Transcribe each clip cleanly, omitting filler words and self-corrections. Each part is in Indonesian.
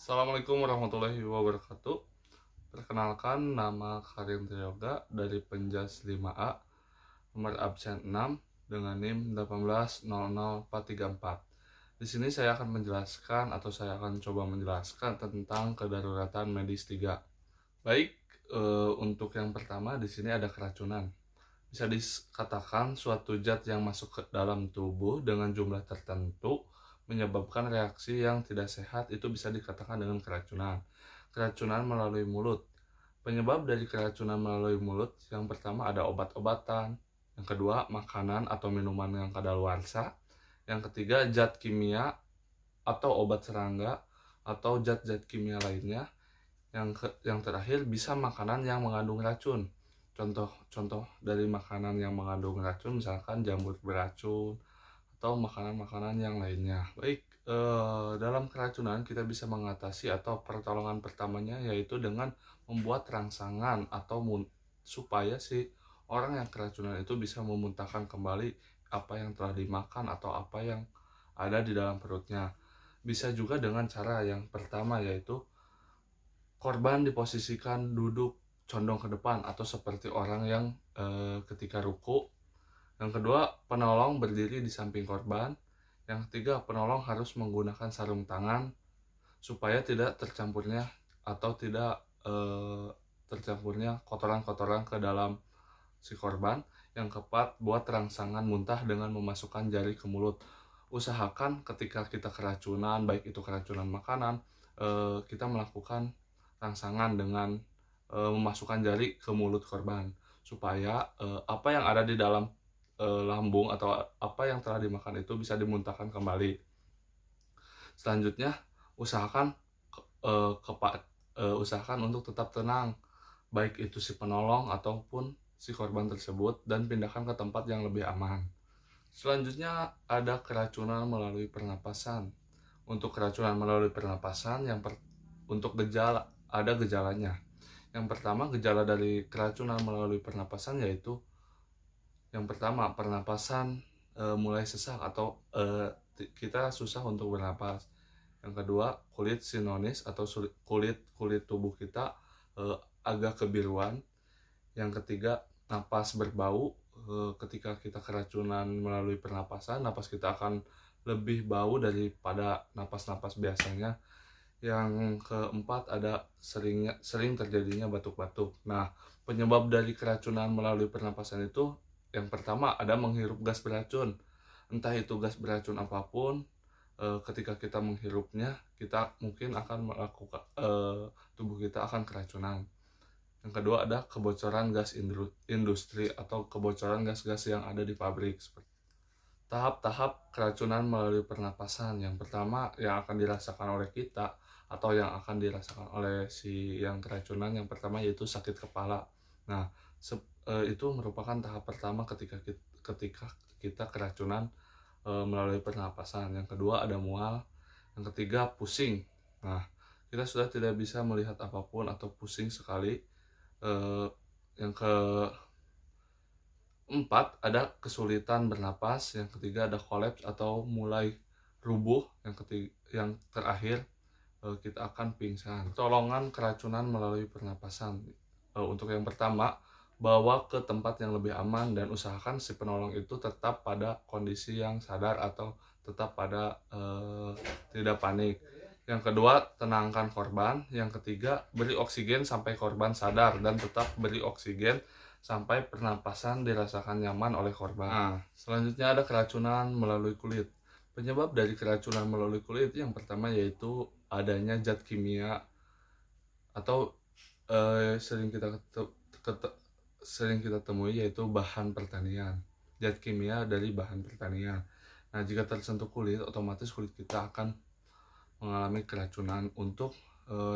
Assalamualaikum warahmatullahi wabarakatuh. Perkenalkan, nama Karim Triyoga dari Penjas 5A, nomor absen 6 dengan NIM 1800434. Di sini saya akan menjelaskan atau saya akan coba menjelaskan tentang kedaruratan medis 3. Baik, untuk yang pertama di sini ada keracunan. Bisa dikatakan suatu zat yang masuk ke dalam tubuh dengan jumlah tertentu menyebabkan reaksi yang tidak sehat, itu bisa dikatakan dengan keracunan. Keracunan melalui mulut. Penyebab dari keracunan melalui mulut yang pertama ada obat-obatan, yang kedua makanan atau minuman yang kadaluarsa, yang ketiga zat kimia atau obat serangga atau zat-zat kimia lainnya, yang terakhir bisa makanan yang mengandung racun. Contoh dari makanan yang mengandung racun misalkan jamur beracun atau makanan-makanan yang lainnya. Baik, dalam keracunan kita bisa mengatasi atau pertolongan pertamanya yaitu dengan membuat rangsangan atau supaya si orang yang keracunan itu bisa memuntahkan kembali apa yang telah dimakan atau apa yang ada di dalam perutnya. Bisa juga dengan cara yang pertama, yaitu korban diposisikan duduk condong ke depan atau seperti orang yang ketika ruku. Yang kedua, penolong berdiri di samping korban. Yang ketiga, penolong harus menggunakan sarung tangan supaya tidak tercampurnya atau tidak tercampurnya kotoran-kotoran ke dalam si korban. Yang keempat, buat rangsangan muntah dengan memasukkan jari ke mulut. Usahakan ketika kita keracunan, baik itu keracunan makanan, kita melakukan rangsangan dengan memasukkan jari ke mulut korban supaya apa yang ada di dalam lambung atau apa yang telah dimakan itu bisa dimuntahkan kembali. Selanjutnya, usahakan usahakan untuk tetap tenang, baik itu si penolong ataupun si korban tersebut, dan pindahkan ke tempat yang lebih aman. Selanjutnya ada keracunan melalui pernapasan. Untuk keracunan melalui pernapasan, untuk gejala, ada gejalanya. Yang pertama, gejala dari keracunan melalui pernapasan yaitu yang pertama, pernapasan mulai sesak atau kita susah untuk bernapas. Yang kedua, kulit sinonis atau kulit tubuh kita agak kebiruan. Yang ketiga, napas berbau. Ketika kita keracunan melalui pernapasan, napas kita akan lebih bau daripada napas-napas biasanya. Yang keempat, ada sering terjadinya batuk-batuk. Nah, penyebab dari keracunan melalui pernapasan itu yang pertama ada menghirup gas beracun. Entah itu gas beracun apapun, ketika kita menghirupnya, kita mungkin akan melakukan tubuh kita akan keracunan. Yang kedua ada kebocoran gas industri atau kebocoran gas-gas yang ada di pabrik. Tahap-tahap keracunan melalui pernapasan. Yang pertama yang akan dirasakan oleh kita atau yang akan dirasakan oleh si yang keracunan, yang pertama yaitu sakit kepala. Nah, itu merupakan tahap pertama ketika kita keracunan melalui pernapasan. Yang kedua ada mual. Yang ketiga pusing. Nah, kita sudah tidak bisa melihat apapun atau pusing sekali. Yang keempat ada kesulitan bernapas. Yang ketiga ada kolaps atau mulai rubuh. Yang terakhir kita akan pingsan. Pertolongan keracunan melalui pernapasan. Untuk yang pertama, bawa ke tempat yang lebih aman dan usahakan si penolong itu tetap pada kondisi yang sadar atau tetap pada tidak panik. Yang kedua, tenangkan korban. Yang ketiga, beri oksigen sampai korban sadar dan tetap beri oksigen sampai pernapasan dirasakan nyaman oleh korban. Nah, selanjutnya ada keracunan melalui kulit. Penyebab dari keracunan melalui kulit yang pertama yaitu adanya zat kimia atau sering kita temui yaitu bahan pertanian. Zat kimia dari bahan pertanian. Nah, jika tersentuh kulit, otomatis kulit kita akan mengalami keracunan untuk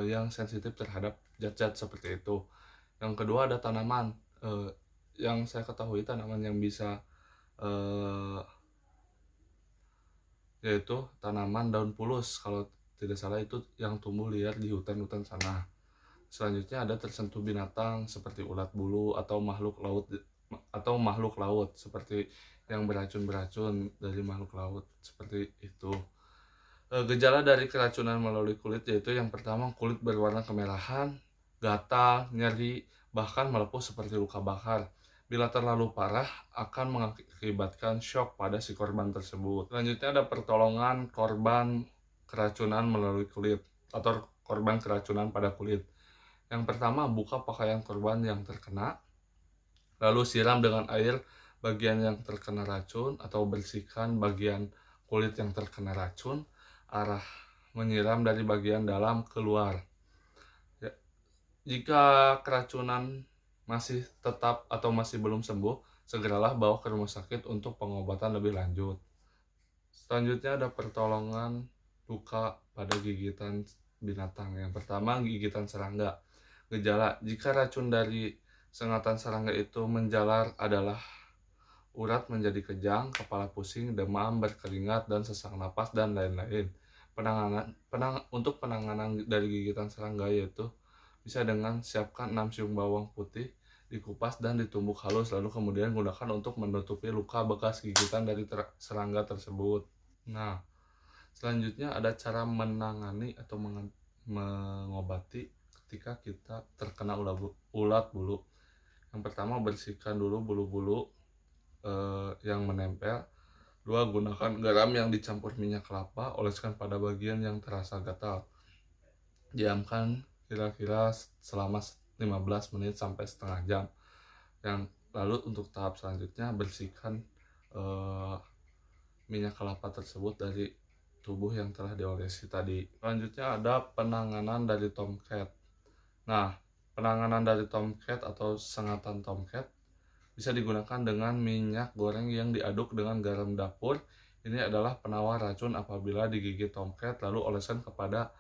yang sensitif terhadap zat-zat seperti itu. Yang kedua ada tanaman. Yang saya ketahui tanaman yang bisa yaitu tanaman daun pulus, kalau tidak salah itu yang tumbuh liar di hutan-hutan sana. Selanjutnya ada tersentuh binatang seperti ulat bulu atau makhluk laut seperti yang beracun dari makhluk laut seperti itu. Gejala dari keracunan melalui kulit yaitu yang pertama, kulit berwarna kemerahan, gatal, nyeri, bahkan melepuh seperti luka bakar. Bila terlalu parah, akan mengakibatkan shock pada si korban tersebut. Selanjutnya ada pertolongan korban keracunan melalui kulit atau korban keracunan pada kulit. Yang pertama, buka pakaian korban yang terkena, lalu siram dengan air bagian yang terkena racun atau bersihkan bagian kulit yang terkena racun. Arah menyiram dari bagian dalam keluar. Ya, jika keracunan masih tetap atau masih belum sembuh, segeralah bawa ke rumah sakit untuk pengobatan lebih lanjut. Selanjutnya ada pertolongan luka pada gigitan binatang. Yang pertama, gigitan serangga. Gejala, jika racun dari sengatan serangga itu menjalar adalah urat menjadi kejang, kepala pusing, demam, berkeringat, dan sesak napas, dan lain-lain. Untuk penanganan dari gigitan serangga yaitu bisa dengan siapkan 6 siung bawang putih, dikupas dan ditumbuk halus, lalu kemudian gunakan untuk menutupi luka bekas gigitan dari serangga tersebut. Nah, selanjutnya ada cara menangani atau mengobati ketika kita terkena ulat bulu. Yang pertama, bersihkan dulu bulu-bulu yang menempel. 2. Gunakan garam yang dicampur minyak kelapa, oleskan pada bagian yang terasa gatal. Diamkan kira-kira selama 15 menit sampai setengah jam. Lalu untuk tahap selanjutnya, bersihkan minyak kelapa tersebut dari tubuh yang telah diolesi tadi. Selanjutnya ada penanganan dari tomcat. Nah, penanganan dari tomcat atau sengatan tomcat bisa digunakan dengan minyak goreng yang diaduk dengan garam dapur. Ini adalah penawar racun apabila digigit tomcat, lalu oleskan kepada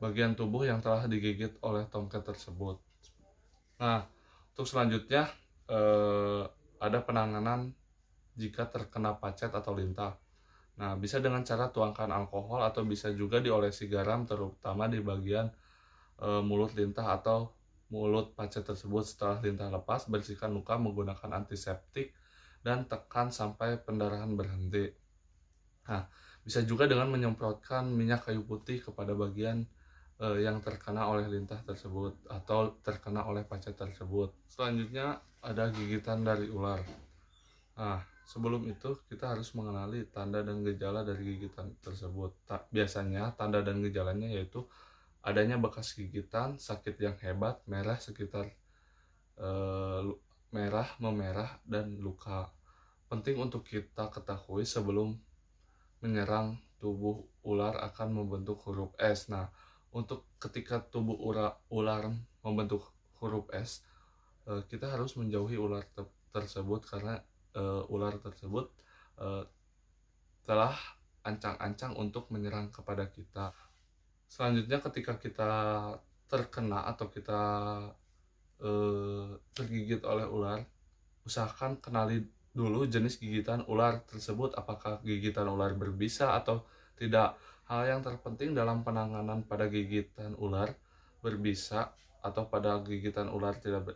bagian tubuh yang telah digigit oleh tomcat tersebut. Nah, untuk selanjutnya ada penanganan jika terkena pacet atau lintah. Nah, bisa dengan cara tuangkan alkohol atau bisa juga diolesi garam, terutama di bagian mulut lintah atau mulut pacet tersebut. Setelah lintah lepas, bersihkan luka menggunakan antiseptik dan tekan sampai pendarahan berhenti. Nah, bisa juga dengan menyemprotkan minyak kayu putih kepada bagian yang terkena oleh lintah tersebut atau terkena oleh pacet tersebut. Selanjutnya ada gigitan dari ular. Nah, sebelum itu kita harus mengenali tanda dan gejala dari gigitan tersebut. Biasanya tanda dan gejalanya yaitu adanya bekas gigitan, sakit yang hebat, merah sekitar merah, memerah, dan luka. Penting untuk kita ketahui sebelum menyerang tubuh ular akan membentuk huruf S. Nah, untuk ketika tubuh ular membentuk huruf S, kita harus menjauhi ular tersebut karena ular tersebut telah ancang-ancang untuk menyerang kepada kita. Selanjutnya ketika kita terkena atau kita tergigit oleh ular, usahakan kenali dulu jenis gigitan ular tersebut, apakah gigitan ular berbisa atau tidak. Hal yang terpenting dalam penanganan pada gigitan ular berbisa atau pada gigitan ular tidak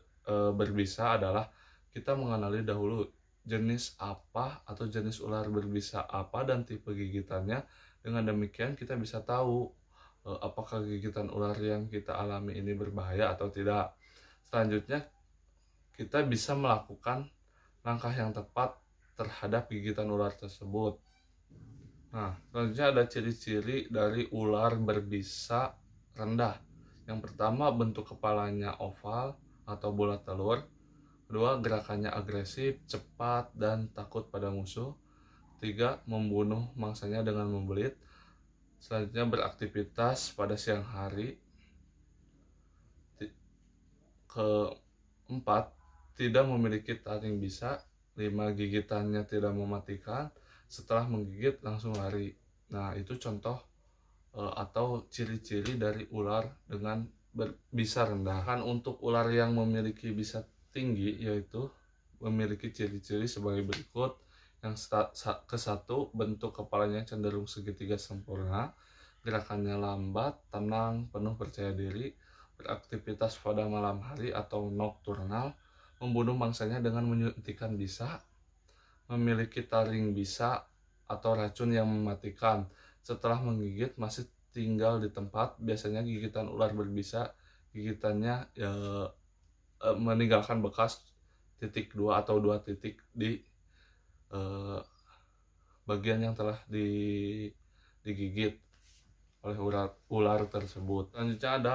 berbisa adalah kita mengenali dahulu jenis apa atau jenis ular berbisa apa dan tipe gigitannya. Dengan demikian kita bisa tahu apakah gigitan ular yang kita alami ini berbahaya atau tidak. Selanjutnya kita bisa melakukan langkah yang tepat terhadap gigitan ular tersebut. Nah, selanjutnya ada ciri-ciri dari ular berbisa rendah. Yang pertama, bentuk kepalanya oval atau bulat telur. Kedua, gerakannya agresif, cepat, dan takut pada musuh. Tiga, membunuh mangsanya dengan membelit. Selanjutnya, beraktivitas pada siang hari. Keempat, tidak memiliki taring bisa. 5, gigitannya tidak mematikan. Setelah menggigit langsung lari. Nah, itu contoh atau ciri-ciri dari ular dengan bisa rendah. Kan untuk ular yang memiliki bisa tinggi yaitu memiliki ciri-ciri sebagai berikut. Yang ke-1, bentuk kepalanya cenderung segitiga sempurna, gerakannya lambat, tenang, penuh percaya diri, beraktivitas pada malam hari atau nokturnal, membunuh mangsanya dengan menyuntikkan bisa, memiliki taring bisa atau racun yang mematikan. Setelah menggigit masih tinggal di tempat, biasanya gigitan ular berbisa, gigitannya meninggalkan bekas titik 2 atau 2 titik di eh, bagian yang telah digigit oleh ular tersebut. Selanjutnya ada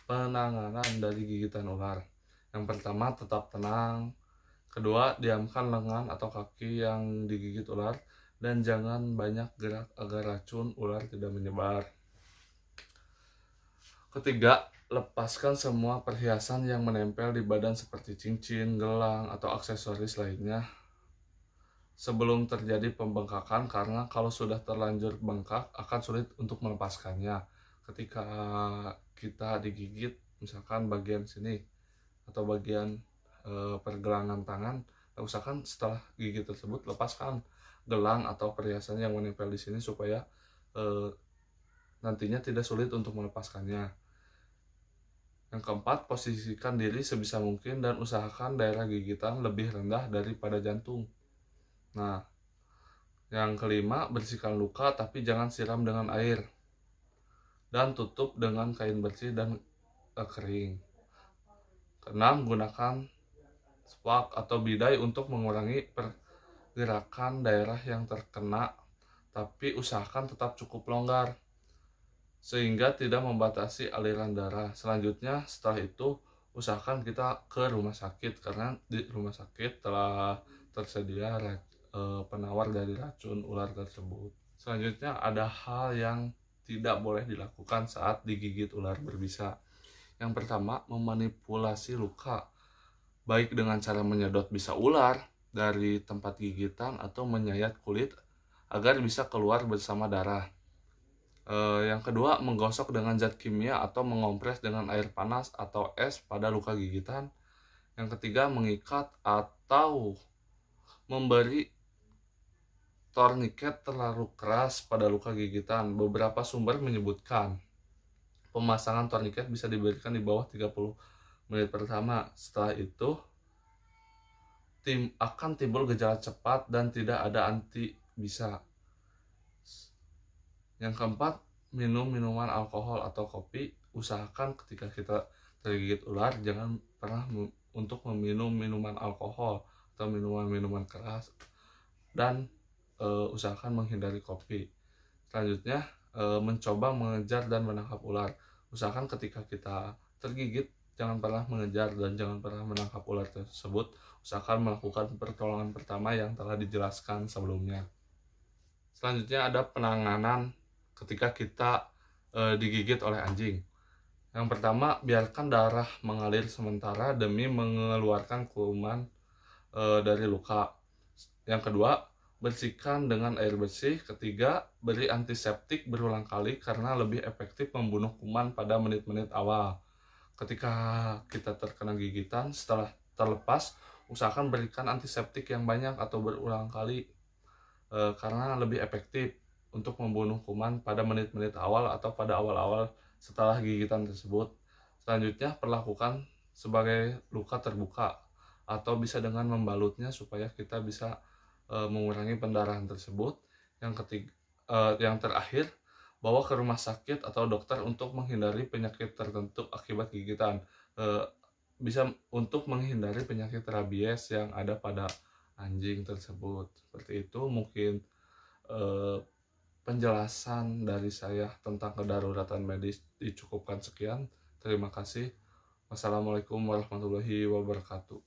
penanganan dari gigitan ular. Yang pertama, tetap tenang. Kedua, diamkan lengan atau kaki yang digigit ular dan jangan banyak gerak agar racun ular tidak menyebar. Ketiga, lepaskan semua perhiasan yang menempel di badan seperti cincin, gelang, atau aksesoris lainnya sebelum terjadi pembengkakan, karena kalau sudah terlanjur bengkak akan sulit untuk melepaskannya. Ketika kita digigit misalkan bagian sini atau bagian pergelangan tangan, usahakan setelah gigit tersebut lepaskan gelang atau perhiasan yang menempel di sini supaya nantinya tidak sulit untuk melepaskannya. Yang keempat, posisikan diri sebisa mungkin dan usahakan daerah gigitan lebih rendah daripada jantung. Nah, yang kelima, bersihkan luka tapi jangan siram dengan air dan tutup dengan kain bersih dan kering. Keenam, gunakan spak atau bidai untuk mengurangi pergerakan daerah yang terkena, tapi usahakan tetap cukup longgar sehingga tidak membatasi aliran darah. Selanjutnya, setelah itu usahakan kita ke rumah sakit karena di rumah sakit telah tersedia penawar dari racun ular tersebut. Selanjutnya ada hal yang tidak boleh dilakukan saat digigit ular berbisa. Yang pertama, memanipulasi luka, baik dengan cara menyedot bisa ular dari tempat gigitan atau menyayat kulit agar bisa keluar bersama darah. Yang kedua, menggosok dengan zat kimia atau mengompres dengan air panas atau es pada luka gigitan. Yang ketiga, mengikat atau memberi torniket terlalu keras pada luka gigitan. Beberapa sumber menyebutkan pemasangan torniket bisa diberikan di bawah 30 menit pertama. Setelah itu akan timbul gejala cepat dan tidak ada anti bisa. Yang keempat, minum minuman alkohol atau kopi. Usahakan ketika kita tergigit ular jangan pernah untuk meminum minuman alkohol atau minuman-minuman keras, dan usahakan menghindari kopi. Selanjutnya, mencoba mengejar dan menangkap ular. Usahakan ketika kita tergigit jangan pernah mengejar dan jangan pernah menangkap ular tersebut. Usahakan melakukan pertolongan pertama yang telah dijelaskan sebelumnya. Selanjutnya ada penanganan ketika kita digigit oleh anjing. Yang pertama, biarkan darah mengalir sementara demi mengeluarkan kuman dari luka. Yang kedua, bersihkan dengan air bersih. Ketiga, beri antiseptik berulang kali karena lebih efektif membunuh kuman pada menit-menit awal. Ketika kita terkena gigitan, setelah terlepas, usahakan berikan antiseptik yang banyak atau berulang kali karena lebih efektif untuk membunuh kuman pada menit-menit awal atau pada awal-awal setelah gigitan tersebut. Selanjutnya, perlakukan sebagai luka terbuka atau bisa dengan membalutnya supaya kita bisa mengurangi pendarahan tersebut. Yang terakhir, bawa ke rumah sakit atau dokter untuk menghindari penyakit tertentu akibat gigitan. Bisa untuk menghindari penyakit rabies yang ada pada anjing tersebut. Seperti itu mungkin penjelasan dari saya tentang kedaruratan medis dicukupkan sekian. Terima kasih. Wassalamualaikum warahmatullahi wabarakatuh.